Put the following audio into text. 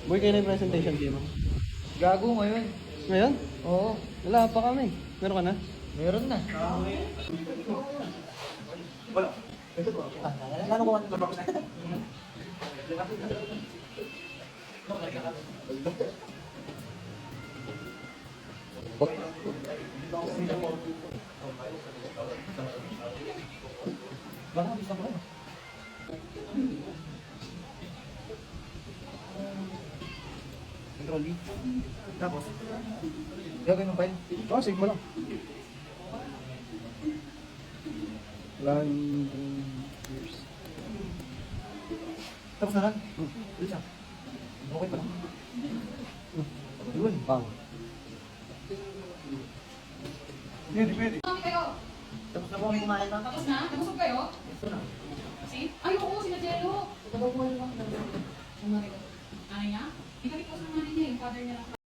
Boy, kayo na yung presentation team mo. Gago ngayon. Ngayon? Oo, Wala pa kami. Meron ka na? meron na. Ano ko ano ba? Baka bisa ko. Control V. Tapos, gagawin mo pa yun? Oo, sige mo lang. Line years. Tapos na lang? Bisa. Okay pa lang. Yun. Bang. Pwede, pwede. Kami kayo. Tapos na po kami kumain na. Tapos na? Nabusog kayo? Ito na. Si? Ay, oo, sila Jello. Nanay niya? Ikabit ko sa nanay niya, yung father niya lang.